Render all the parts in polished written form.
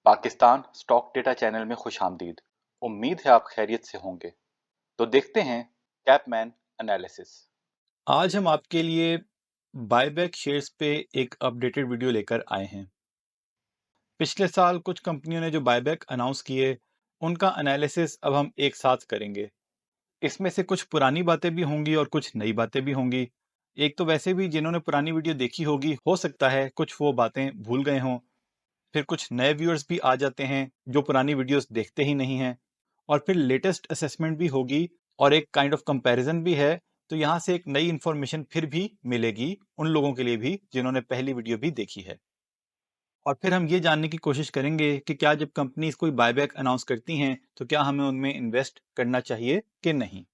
Pakistan stock data channel में खुशामदीद। उम्मीद है आप खैरियत से होंगे। तो देखते हैं कैपमैन एनालिसिस। आज हम आपके लिए बायबैक शेयर्स पे एक अपडेटेड वीडियो लेकर आए हैं। पिछले साल कुछ कंपनियों ने जो बायबैक अनाउंस किए, उनका एनालिसिस अब हम एक साथ करेंगे। इसमें से कुछ पुरानी बातें भी होंगी और कुछ नई बातें भी होंगी। एक तो वैसे भी जिन्होंने पुरानी वीडियो देखी होगी, हो सकता है कुछ वो बातें भूल गए हों। फिर कुछ नए व्यूअर्स भी आ जाते हैं जो पुरानी वीडियोस देखते ही नहीं हैं। और फिर लेटेस्ट असेसमेंट भी होगी और एक काइंड ऑफ कंपैरिजन भी है। तो यहाँ से एक नई इन्फॉर्मेशन फिर भी मिलेगी उन लोगों के लिए भी जिन्होंने पहली वीडियो भी देखी है। और फिर हम ये जानने की कोशिश करेंगे कि क्या जब कंपनीज कोई बायबैक अनाउंस करती हैं तो क्या हमें उनमें इन्वेस्ट करना चाहिए कि नहीं।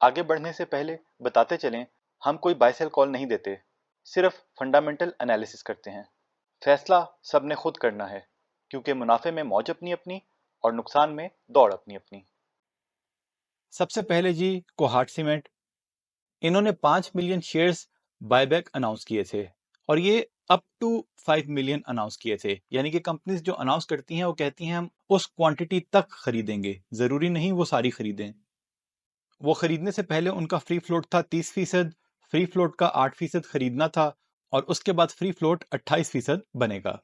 आगे बढ़ने से पहले बताते चलें, हम कोई बाय सेल कॉल नहीं देते, सिर्फ फंडामेंटल एनालिसिस करते हैं। फैसला सबने खुद करना है, क्योंकि मुनाफे में मौज अपनी अपनी और नुकसान में दौड़ अपनी अपनी। सबसे पहले जी, कोहाट सीमेंट। इन्होंने 5 मिलियन शेयर्स बायबैक अनाउंस किए थे और ये अप टू 5 मिलियन अनाउंस किए थे। यानी कि कंपनीज जो अनाउंस करती हैं वो कहती हैं हम उस क्वांटिटी तक खरीदेंगे, जरूरी नहीं वो सारी खरीदें। वो खरीदने से पहले उनका फ्री फ्लोट था 30%, फ्री फ्लोट का 8% खरीदना था और उसके बाद फ्री फ्लोट 28% बनेगा।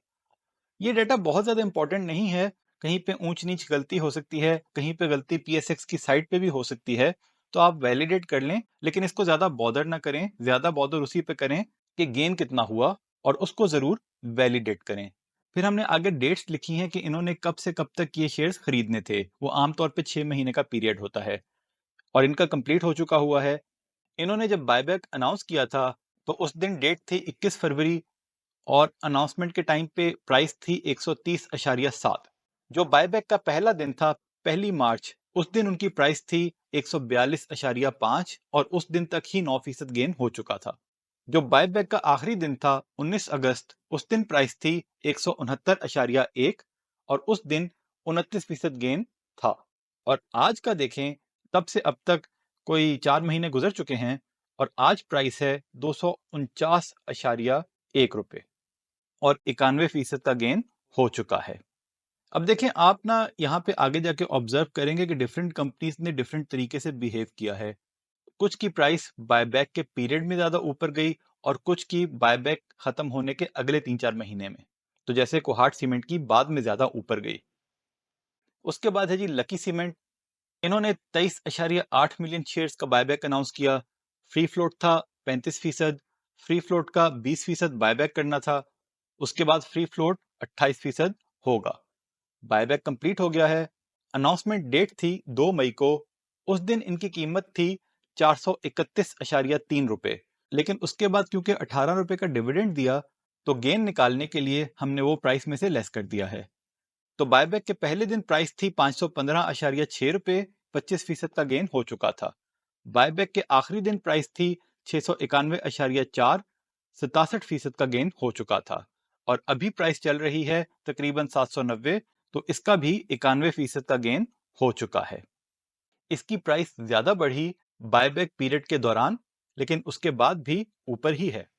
ये डेटा बहुत ज्यादा इंपॉर्टेंट नहीं है, कहीं पे ऊंच नीच गलती हो सकती है, कहीं पे गलती पीएसएक्स की साइट पे भी हो सकती है। तो आप वैलिडेट कर लें, लेकिन इसको ज्यादा बॉदर ना करें। ज्यादा बॉदर उसी पे करें कि गेन कितना हुआ और उसको जरूर वैलिडेट करें। फिर हमने आगे डेट्स लिखी हैं कि इन्होंने कब से कब तक ये शेयर्स खरीदने थे। वो आमतौर पे 6 महीने का पीरियड होता है और इनका कंप्लीट हो चुका हुआ है। इन्होंने जब बायबैक अनाउंस किया था तो उस दिन डेट थी 21 फरवरी और अनाउंसमेंट के टाइम पे प्राइस थी 130.7। जो बायबैक का पहला दिन था, 1 मार्च, उस दिन उनकी प्राइस थी 142.5 और उस दिन तक ही 9% गेन हो चुका था। जो बायबैक का आखिरी दिन था 19 अगस्त, उस दिन प्राइस थी 169.1 और उस दिन 29% गेन था। और आज का देखें, तब से अब तक कोई 4 महीने गुजर चुके हैं और आज प्राइस है 249.1 रुपए और 91% का गेन हो चुका है। अब देखें, आप ना यहाँ पे आगे जाके ऑब्जर्व करेंगे कि डिफरेंट कंपनीज ने डिफरेंट तरीके से बिहेव किया है। कुछ की प्राइस बायबैक के पीरियड में ज्यादा ऊपर गई और कुछ की बायबैक खत्म होने के अगले 3-4 महीने में। तो जैसे कोहाट सीमेंट की बाद में ज्यादा ऊपर गई। उसके बाद है जी लकी सीमेंट। इन्होंने 23.8 मिलियन शेयर्स का बायबैक अनाउंस किया। फ्री फ्लोट था 35%, फ्री फ्लोट का 20% बायबैक करना था। उसके बाद फ्री फ्लोट 28% होगा। बायबैक कंप्लीट हो गया है। अनाउंसमेंट डेट थी 2 मई को। उस दिन इनकी कीमत थी 431.3 रुपए, लेकिन उसके बाद क्योंकि 18 रुपए का डिविडेंड दिया तो गेन निकालने के लिए हमने वो प्राइस में से लेस कर दिया है। तो बायबैक के पहले दिन प्राइस थी 515.6 रुपए, 25% का गेन हो चुका था। बायबैक के आखिरी दिन प्राइस थी 691.4, 67% का गेन हो चुका था। और अभी प्राइस चल रही है तकरीबन 790, तो इसका भी 91% का गेन हो चुका है। इसकी प्राइस ज्यादा बढ़ी बायबैक पीरियड के दौरान, लेकिन उसके बाद भी ऊपर ही है।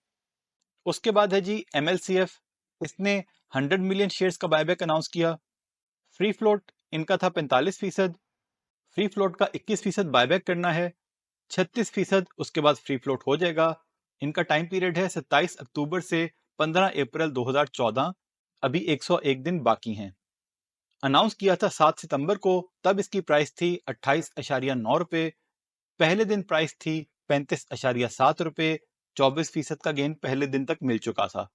उसके बाद है जी एमएलसीएफ। इसने 100 मिलियन शेयर्स का बायबैक अनाउंस किया। फ्री फ्लोट इनका था 45%, फ्री फ्लोट का 21% बायबैक करना है, 36% उसके बाद फ्री फ्लोट हो जाएगा। इनका टाइम पीरियड है 27 अक्टूबर से 15 अप्रैल 2014। अभी 101 दिन बाकी हैं। अनाउंस किया था 7 सितंबर को, तब इसकी प्राइस थी 28.9 रुपए। पहले दिन प्राइस थी 35.7 रुपए, 24% का गेन पहले दिन तक मिल चुका था।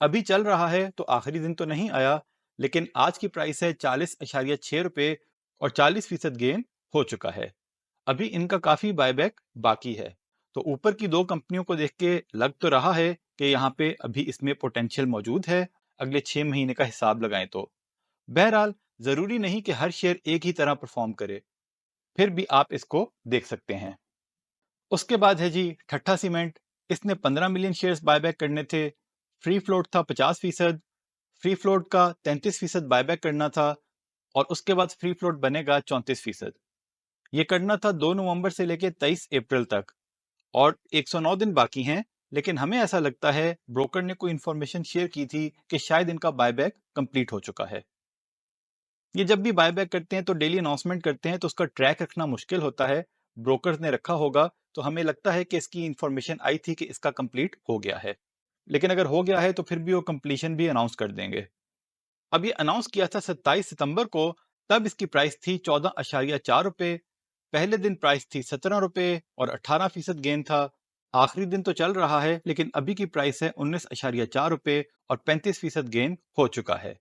अभी चल रहा है तो आखिरी दिन तो नहीं आया, लेकिन आज की प्राइस है 40.6 रुपए और 40% गेन हो चुका है। अभी इनका काफी बायबैक बाकी है। तो ऊपर की दो कंपनियों को देख के लग तो रहा है कि यहाँ पे अभी इसमें पोटेंशियल मौजूद है, अगले 6 महीने का हिसाब लगाएं तो। बहरहाल, जरूरी नहीं कि हर शेयर एक ही तरह परफॉर्म करे, फिर भी आप इसको देख सकते हैं। उसके बाद है जी ठट्ठा सीमेंट। इसने 15 मिलियन शेयर्स बायबैक करने थे। फ्री फ्लोट था 50%, फ्री फ्लोट का 33% बायबैक करना था और उसके बाद फ्री फ्लोट बनेगा 34%। ये करना था 2 नवंबर से लेकर 23 अप्रैल तक और 109 दिन बाकी हैं। लेकिन हमें ऐसा लगता है ब्रोकर ने कोई इंफॉर्मेशन शेयर की थी कि शायद इनका बायबैक कंप्लीट हो चुका है। ये जब भी बायबैक करते हैं तो डेली अनाउंसमेंट करते हैं, तो उसका ट्रैक रखना मुश्किल होता है। ब्रोकर्स ने रखा होगा तो हमें लगता है कि इसकी इंफॉर्मेशन आई थी कि इसका कंप्लीट हो गया है, लेकिन अगर हो गया है तो फिर भी वो कंप्लीशन भी अनाउंस कर देंगे। अब ये अनाउंस किया था 27 सितंबर को, तब इसकी प्राइस थी 14.4 रुपए। पहले दिन प्राइस थी 17 रुपए और 18% गेन था। आखिरी दिन तो चल रहा है, लेकिन अभी की प्राइस है 19.4 रुपए और 35% गेन हो चुका है।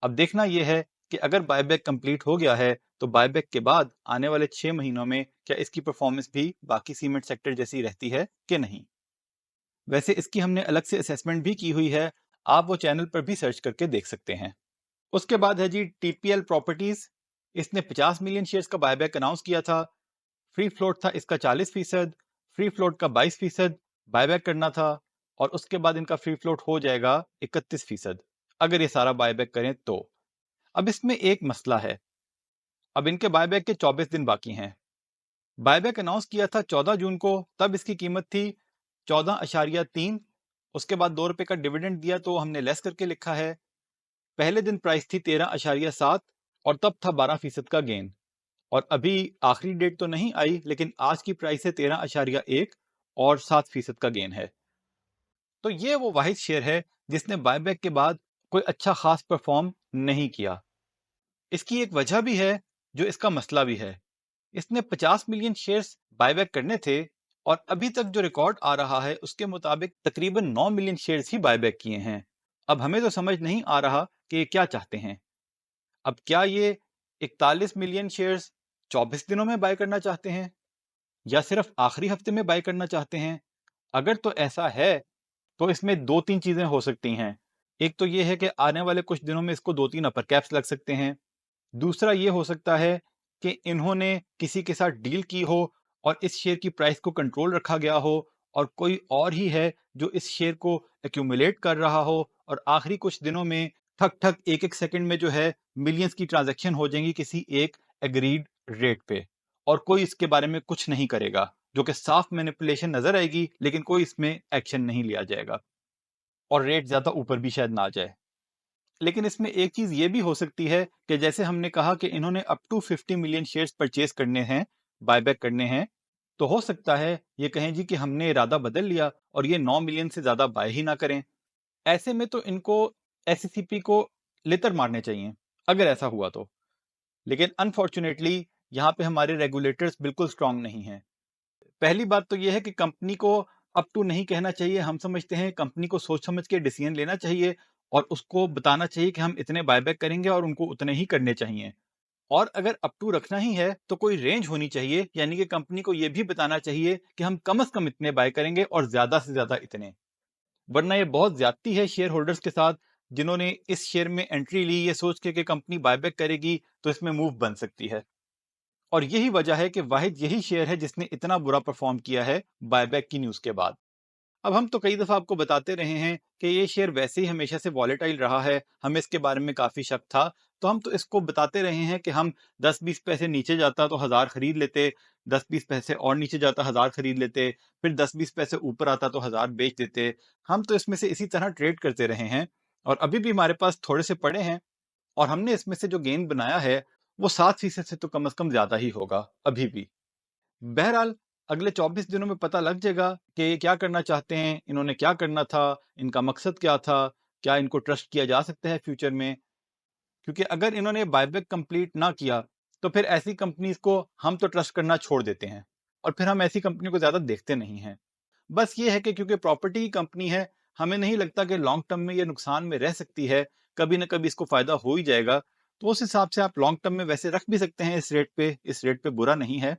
अब देखना यह है कि अगर बायबैक कंप्लीट हो गया है तो बायबैक के बाद आने वाले 6 महीनों में क्या इसकी परफॉर्मेंस भी बाकी सीमेंट सेक्टर जैसी रहती है कि नहीं। वैसे इसकी हमने अलग से असेसमेंट भी की हुई है, आप वो चैनल पर भी सर्च करके देख सकते हैं। उसके बाद है जी टीपीएल प्रॉपर्टीज। इसने 50 मिलियन शेयर्स का बायबैक अनाउंस किया था। फ्री फ्लोट था इसका 40%, फ्री फ्लोट का 22% बायबैक करना था, और उसके बाद इनका फ्री फ्लोट हो जाएगा 31% अगर ये सारा बायबैक करें तो। अब इसमें एक मसला है, अब इनके बायबैक के 24 दिन बाकी हैं। बायबैक अनाउंस किया था 14 जून को, तब इसकी कीमत थी 14.3। उसके बाद 2 रुपए का डिविडेंड दिया तो हमने लेस करके लिखा है। पहले दिन प्राइस थी 13.7 और तब था 12% का गेन। और अभी आखिरी डेट तो नहीं आई, लेकिन आज की प्राइस है 13.1 और 7% का गेन है। तो ये वो वाहिद शेयर है जिसने बायबैक के बाद कोई अच्छा खास परफॉर्म नहीं किया। इसकी एक वजह भी है जो इसका मसला भी है। इसने 50 मिलियन शेयर्स बायबैक करने थे और अभी तक जो रिकॉर्ड आ रहा है उसके मुताबिक तकरीबन 9 मिलियन शेयर्स ही बायबैक किए हैं। अब हमें तो समझ नहीं आ रहा कि ये क्या चाहते हैं। अब क्या ये 41 मिलियन शेयर्स 24 दिनों में बाय करना चाहते हैं या सिर्फ आखिरी हफ्ते में बाय करना चाहते हैं? अगर तो ऐसा है तो इसमें दो तीन चीजें हो सकती हैं। एक तो ये है कि आने वाले कुछ दिनों में इसको दो तीन अपर कैप्स लग सकते हैं। दूसरा ये हो सकता है कि इन्होंने किसी के साथ डील की हो और इस शेयर की प्राइस को कंट्रोल रखा गया हो, और कोई और ही है जो इस शेयर को एक्यूमुलेट कर रहा हो, और आखिरी कुछ दिनों में ठक ठक एक एक सेकंड में जो है मिलियंस की ट्रांजैक्शन हो जाएंगी किसी एक एग्रीड रेट पे, और कोई इसके बारे में कुछ नहीं करेगा, जो कि साफ मैनिपुलेशन नजर आएगी, लेकिन कोई इसमें एक्शन नहीं लिया जाएगा और रेट ज्यादा ऊपर भी शायद ना आ जाए। लेकिन इसमें एक चीज ये भी हो सकती है कि जैसे हमने कहा कि इन्होंने up to 50 million shares purchase करने हैं, बायबैक करने हैं, तो हो सकता है ये कहें जी कि हमने इरादा बदल लिया और ये 9 मिलियन से ज्यादा बाय ही ना करें। ऐसे में तो इनको एससीसीपी को लेतर मारने चाहिए अगर ऐसा हुआ तो। लेकिन अनफॉर्चुनेटली यहाँ पे हमारे रेगुलेटर्स बिल्कुल स्ट्रांग नहीं हैं। पहली बात तो ये है कि कंपनी को अप टू नहीं कहना चाहिए। हम समझते हैं कंपनी को सोच समझ के डिसीजन लेना चाहिए और उसको बताना चाहिए कि हम इतने बायबैक करेंगे और उनको उतने ही करने चाहिए। और अगर अप टू रखना ही है तो कोई रेंज होनी चाहिए, यानी कि कंपनी को यह भी बताना चाहिए कि हम कम से कम इतने बाय करेंगे और ज्यादा से ज्यादा इतने। वरना ये बहुत ज्यादती है शेयर होल्डर्स के साथ, जिन्होंने इस शेयर में एंट्री ली ये सोच के कि कंपनी बायबैक करेगी तो इसमें मूव बन सकती है। और यही वजह है कि वाहिद यही शेयर है जिसने इतना बुरा परफॉर्म किया है बायबैक की न्यूज के बाद। अब हम तो कई दफा आपको बताते रहे हैं कि ये शेयर वैसे ही हमेशा से वॉलेटाइल रहा है, हमें इसके बारे में काफी शक था, तो हम तो इसको बताते रहे हैं कि हम 10-20 पैसे नीचे जाता तो 1000 खरीद लेते, 10-20 पैसे और नीचे जाता 1000 खरीद लेते, फिर 10-20 पैसे ऊपर आता तो 1000 बेच देते। हम तो इसमें से इसी तरह ट्रेड करते रहे हैं और अभी भी हमारे पास थोड़े से पड़े हैं, और हमने इसमें से जो गेन बनाया है वो 7% से तो कम से कम ज्यादा ही होगा अभी भी। बहरहाल अगले 24 दिनों में पता लग जाएगा कि ये क्या करना चाहते हैं, इन्होंने क्या करना था, इनका मकसद क्या था, क्या इनको ट्रस्ट किया जा सकता है फ्यूचर में। क्योंकि अगर इन्होंने बायबैक कंप्लीट ना किया तो फिर ऐसी कंपनीज को हम तो ट्रस्ट करना छोड़ देते हैं और फिर हम ऐसी कंपनी को ज्यादा देखते नहीं हैं। बस ये है कि क्योंकि प्रॉपर्टी की कंपनी है, हमें नहीं लगता कि लॉन्ग टर्म में ये नुकसान में रह सकती है, कभी ना कभी इसको फायदा हो ही जाएगा। तो उस हिसाब से आप लॉन्ग टर्म में वैसे रख भी सकते हैं इस रेट पे बुरा नहीं है।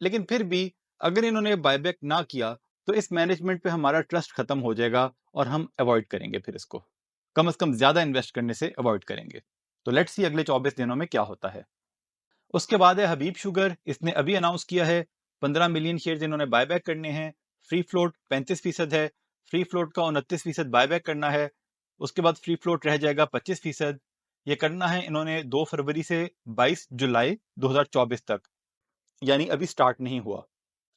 लेकिन फिर भी अगर इन्होंने बायबैक ना किया तो इस मैनेजमेंट पे हमारा ट्रस्ट खत्म हो जाएगा और हम अवॉइड करेंगे, फिर इसको कम से कम ज्यादा इन्वेस्ट करने से अवॉइड करेंगे। तो लेट्स सी अगले 24 दिनों में क्या होता है। उसके बाद है हबीब शुगर। इसने अभी अनाउंस किया है 15 मिलियन शेयर इन्होंने बायबैक करने हैं। फ्री फ्लोट 35% है, फ्री फ्लोट का 29% बायबैक करना है। उसके बाद फ्री फ्लोट रह जाएगा 25%। ये करना है इन्होंने 2 फरवरी से 22 जुलाई 2024 तक, यानी अभी स्टार्ट नहीं हुआ।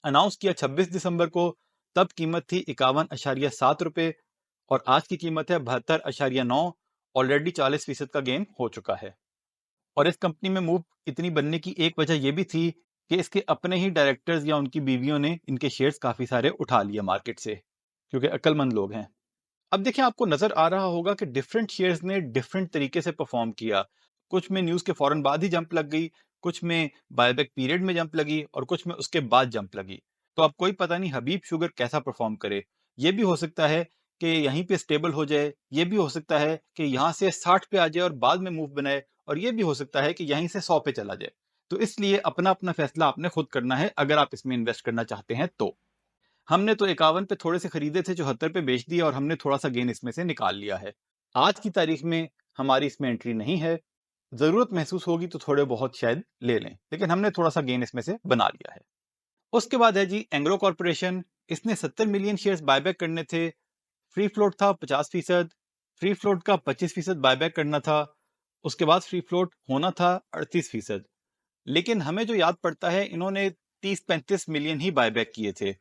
अनाउंस किया 26 दिसंबर को, तब कीमत थी 51.7 रुपए और आज की कीमत है 72.9। ऑलरेडी 40% का गेन हो चुका है। और इस कंपनी में मूव इतनी बनने की एक वजह यह भी थी कि इसके अपने ही डायरेक्टर्स या उनकी बीवियों ने इनके शेयर्स काफी सारे उठा लिए मार्केट से, क्योंकि अक्लमंद लोग हैं। अब देखिए, आपको नजर आ रहा होगा कि डिफरेंट शेयर्स ने डिफरेंट तरीके से परफॉर्म किया। कुछ में न्यूज के फौरन बाद ही जंप लग गई, कुछ में बायबैक पीरियड में जंप लगी और कुछ में उसके बाद जंप लगी। तो अब कोई पता नहीं हबीब शुगर कैसा परफॉर्म करे। ये भी हो सकता है कि यहीं पे स्टेबल हो जाए, ये भी हो सकता है कि यहाँ से 60 पे आ जाए और बाद में मूव बनाए, और ये भी हो सकता है कि यहीं से 100 पे चला जाए। तो इसलिए अपना अपना फैसला आपने खुद करना है अगर आप इसमें इन्वेस्ट करना चाहते हैं तो। हमने तो 51 पे थोड़े से खरीदे थे, 74 पे बेच दिया और हमने थोड़ा सा गेन इसमें से निकाल लिया है। आज की तारीख में हमारी इसमें एंट्री नहीं है। जरूरत महसूस होगी तो थोड़े बहुत शायद ले लें, लेकिन हमने थोड़ा सा गेन इसमें से बना लिया है। उसके बाद है जी एंग्रो कॉर्पोरेशन। इसने 70 मिलियन शेयर्स बायबैक करने थे। फ्री फ्लोट था 50%। फ्री फ्लोट का 25% बायबैक करना था। उसके बाद फ्री फ्लोट होना था 38%। लेकिन हमें जो याद पड़ता है, इन्होंने 30-35 मिलियन ही बायबैक किए थे।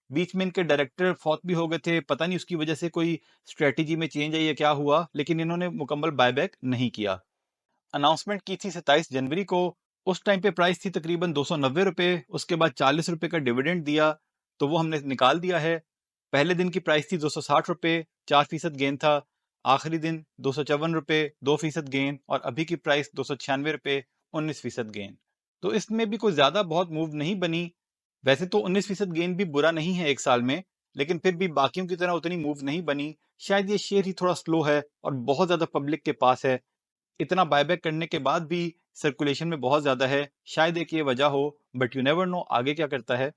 बीच में इनके डायरेक्टर फौत भी हो गए थे, पता नहीं उसकी वजह से कोई स्ट्रेटेजी में चेंज है या क्या हुआ, लेकिन इन्होंने मुकम्मल बायबैक नहीं किया। अनाउंसमेंट की थी 27 जनवरी को। उस टाइम पे प्राइस थी तकरीबन 290 रुपए। उसके बाद 40 रुपए का डिविडेंड दिया, तो वो हमने निकाल दिया है। पहले दिन की प्राइस थी 260 रुपए, 4% गेन था। आखिरी दिन 254 रुपए, 2% गेन, और अभी की प्राइस 296 रुपए, 19% गेन। तो इसमें भी कोई ज्यादा बहुत मूव नहीं बनी। वैसे तो 19% गेन भी बुरा नहीं है एक साल में, लेकिन फिर भी बाकियों की तरह उतनी मूव नहीं बनी। शायद ये शेयर ही थोड़ा स्लो है और बहुत ज्यादा पब्लिक के पास है। इतना बायबैक करने के बाद भी सर्कुलेशन में बहुत ज्यादा है, शायद एक ये वजह हो, बट यू नेवर नो आगे क्या करता है।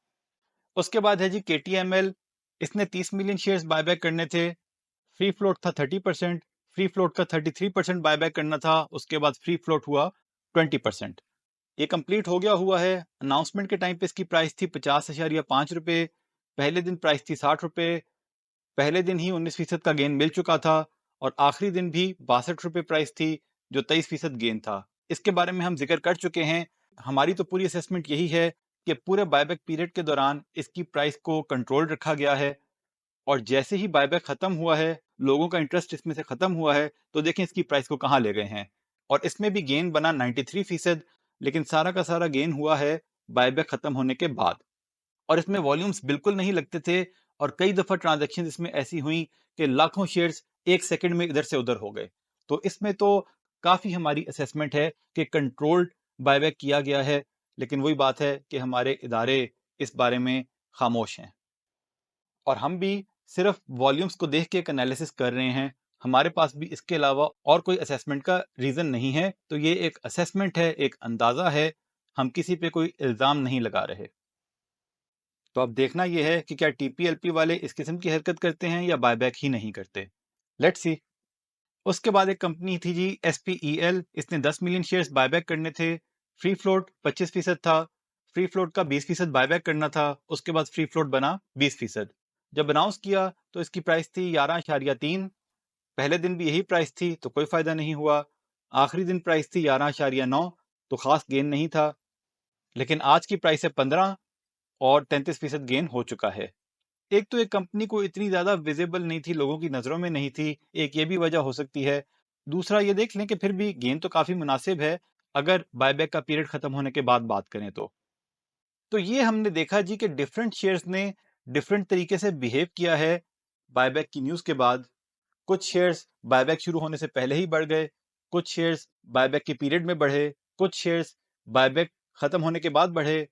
उसके बाद है जी KTML। इसने 30 मिलियन शेयर्स बायबैक करने थे। फ्री फ्लोट था 30%। फ्री फ्लोट का 33% बायबैक करना था। उसके बाद फ्री फ्लोट हुआ 20%। ये कंप्लीट हो गया हुआ है। अनाउंसमेंट के टाइम पे इसकी प्राइस थी 50.5 रुपए। पहले दिन प्राइस थी 60 रुपए। पहले दिन ही 19% का गेन मिल चुका था, और आखिरी दिन भी 62 रुपए प्राइस थी, जो 23% गेन था। इसके बारे में हम जिक्र कर चुके हैं। हमारी तो पूरी असेसमेंट यही है कि पूरे बायबैक पीरियड के दौरान इसकी प्राइस को कंट्रोल रखा गया है, और जैसे ही बायबैक खत्म हुआ है, लोगों का इंटरेस्ट इसमें से खत्म हुआ है, तो देखें इसकी प्राइस को कहां ले गए हैं। और इसमें भी गेन बना 93%, लेकिन सारा का सारा गेन हुआ है बायबैक खत्म होने के बाद। और इसमें वॉल्यूम्स बिल्कुल नहीं लगते थे, और कई दफा ट्रांजैक्शन इसमें ऐसी हुई कि लाखों शेयर्स एक सेकंड में इधर से उधर हो गए। तो इसमें तो काफी हमारी असेसमेंट है कि कंट्रोल्ड बायबैक किया गया है, लेकिन वही बात है कि हमारे इदारे इस बारे में खामोश हैं, और हम भी सिर्फ वॉल्यूम्स को देख के एक एनालिसिस कर रहे हैं। हमारे पास भी इसके अलावा और कोई असेसमेंट का रीजन नहीं है। तो ये एक असेसमेंट है, एक अंदाजा है, हम किसी पे कोई इल्जाम नहीं लगा रहे। तो अब देखना यह है कि क्या TPLP वाले इस किस्म की हरकत करते हैं या बायबैक ही नहीं करते। Let's see. उसके बाद एक कंपनी थी जी SPEL। इसने 10 मिलियन शेयर्स बायबैक करने थे। फ्री फ्लोट 25% था। फ्री फ्लोट का 20% बायबैक करना था। उसके बाद फ्री फ्लोट बना 20%। जब अनाउंस किया तो इसकी प्राइस थी 11.3। पहले दिन भी यही प्राइस थी, तो कोई फायदा नहीं हुआ। आखिरी दिन प्राइस थी 11.9, तो खास गेन नहीं था। लेकिन आज की प्राइस है 15 और 33% गेन हो चुका है। एक तो एक कंपनी को इतनी ज्यादा विजिबल नहीं थी, लोगों की नजरों में नहीं थी, एक ये भी वजह हो सकती है। दूसरा ये देख लें कि फिर भी गेन तो काफी मुनासिब है अगर बायबैक का पीरियड खत्म होने के बाद बात करें तो ये हमने देखा जी कि डिफरेंट शेयर्स ने डिफरेंट तरीके से बिहेव किया है बायबैक की न्यूज के बाद। कुछ शेयर्स बायबैक शुरू होने से पहले ही बढ़ गए, कुछ शेयर्स बायबैक के पीरियड में बढ़े, कुछ शेयर्स बायबैक खत्म होने के बाद बढ़े,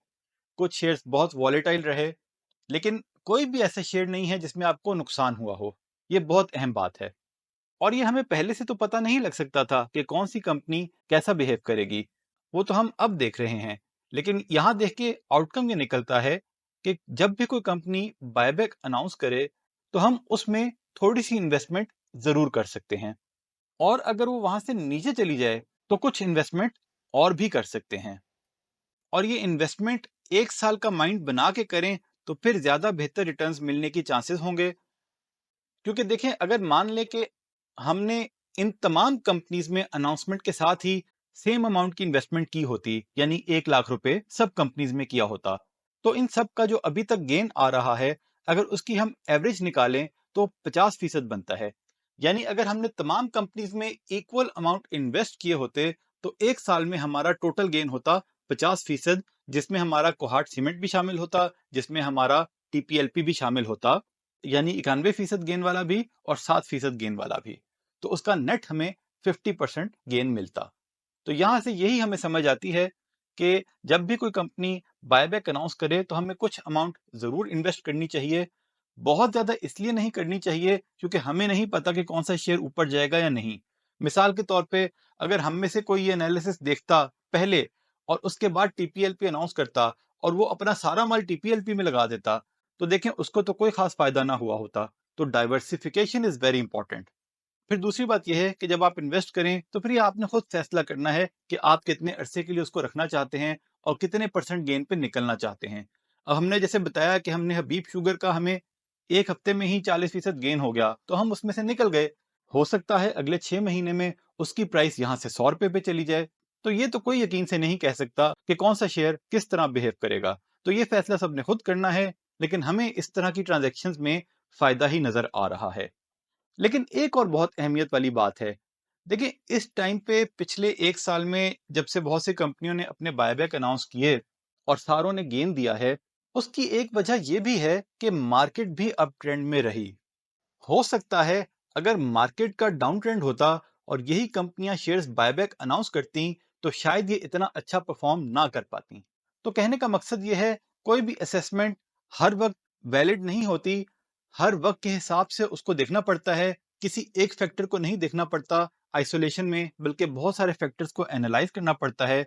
कुछ शेयर्स बहुत वॉलेटाइल रहे। लेकिन कोई भी ऐसा शेयर नहीं है जिसमें आपको नुकसान हुआ हो। ये बहुत अहम बात है, और ये हमें पहले से तो पता नहीं लग सकता था कि कौन सी कंपनी कैसा बिहेव करेगी। वो तो हम अब देख रहे हैं, लेकिन यहां देख के आउटकम ये निकलता है कि जब भी कोई कंपनी बायबैक अनाउंस करे तो हम उसमें थोड़ी सी इन्वेस्टमेंट जरूर कर सकते हैं, और अगर वो वहां से नीचे चली जाए तो कुछ इन्वेस्टमेंट और भी कर सकते हैं। और ये इन्वेस्टमेंट एक साल का माइंड बना के करें तो फिर ज्यादा बेहतर रिटर्न्स मिलने की चांसेस होंगे। क्योंकि देखें, अगर मान लें कि हमने इन तमाम कंपनीज में अनाउंसमेंट के साथ ही सेम अमाउंट की इन्वेस्टमेंट की होती, यानी 1 लाख रुपए सब कंपनीज में किया होता, तो इन सब का जो अभी तक गेन आ रहा है, अगर उसकी हम एवरेज निकालें तो 50% बनता है। यानी अगर हमने तमाम कंपनीज में इक्वल अमाउंट इन्वेस्ट किए होते तो एक साल में हमारा टोटल गेन होता 50%, जिसमें हमारा कोहाट सीमेंट भी शामिल होता, जिसमें हमारा टीपीएलपी भी शामिल होता, यानी 91% गेन वाला भी और 7% गेन वाला भी। तो उसका नेट हमें 50% गेन मिलता। तो यहां से यही हमें समझ आती है कि जब भी कोई कंपनी बायबैक अनाउंस करे तो हमें कुछ अमाउंट जरूर इन्वेस्ट करनी चाहिए। बहुत ज्यादा इसलिए नहीं करनी चाहिए क्योंकि हमें नहीं पता कि कौन सा शेयर ऊपर जाएगा या नहीं। मिसाल के तौर पे अगर हम में से कोई ये एनालिसिस देखता पहले और उसके बाद टीपीएलपी अनाउंस करता और वो अपना सारा माल टीपीएलपी में लगा देता, तो देखें उसको तो कोई खास फायदा ना हुआ होता। तो डाइवर्सिफिकेशन इज वेरी इंपॉर्टेंट। फिर दूसरी बात यह है कि जब आप इन्वेस्ट करें तो फिर ये आपने खुद फैसला करना है कि आप कितने अरसे के लिए उसको रखना चाहते हैं और कितने परसेंट गेन पे निकलना चाहते हैं। अब हमने जैसे बताया कि हमने हबीब शुगर का हमें एक हफ्ते में ही 40% गेन हो गया, तो हम उसमें से निकल गए। हो सकता है अगले 6 महीने में उसकी प्राइस यहाँ से 100 रुपए पे चली जाए। तो ये तो कोई यकीन से नहीं कह सकता कि कौन सा शेयर किस तरह बिहेव करेगा। तो ये फैसला सबने खुद करना है, लेकिन हमें इस तरह की ट्रांजेक्शन में फायदा ही नजर आ रहा है। लेकिन एक और बहुत अहमियत वाली बात है। देखिए, इस टाइम पे पिछले एक साल में जब से बहुत सी कंपनियों ने अपने बायबैक अनाउंस किए और सारों ने गेन दिया है, उसकी एक वजह यह भी है कि मार्केट भी अप ट्रेंड में रही। हो सकता है अगर मार्केट का डाउन ट्रेंड होता और यही कंपनियां शेयर्स बायबैक अनाउंस करती, तो शायद ये इतना अच्छा परफॉर्म ना कर पाती। तो कहने का मकसद ये है, कोई भी असेसमेंट हर वक्त वैलिड नहीं होती। हर वक्त के हिसाब से उसको देखना पड़ता है, किसी एक फैक्टर को नहीं देखना पड़ता आइसोलेशन में, बल्कि बहुत सारे फैक्टर्स को एनालाइज करना पड़ता है।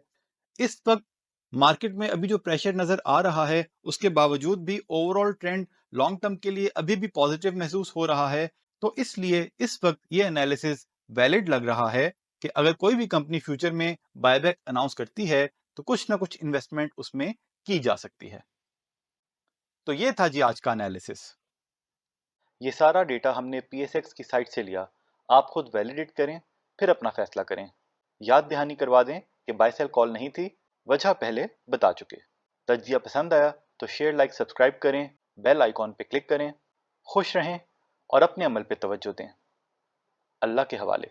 इस वक्त मार्केट में अभी जो प्रेशर नजर आ रहा है, उसके बावजूद भी ओवरऑल ट्रेंड लॉन्ग टर्म के लिए अभी भी पॉजिटिव महसूस हो रहा है। तो इसलिए इस वक्त ये एनालिसिस वैलिड लग रहा है कि अगर कोई भी कंपनी फ्यूचर में बायबैक अनाउंस करती है तो कुछ ना कुछ इन्वेस्टमेंट उसमें की जा सकती है। तो ये था जी आज का एनालिसिस। ये सारा डेटा हमने पीएसएक्स की साइट से लिया। आप खुद वैलिडेट करें, फिर अपना फैसला करें। याद दहानी करवा दें कि बाय सेल कॉल नहीं थी, वजह पहले बता चुके। तज्जिया पसंद आया तो शेयर, लाइक, सब्सक्राइब करें, बेल आइकॉन पे क्लिक करें। खुश रहें और अपने अमल पे तवज्जो दें। अल्लाह के हवाले।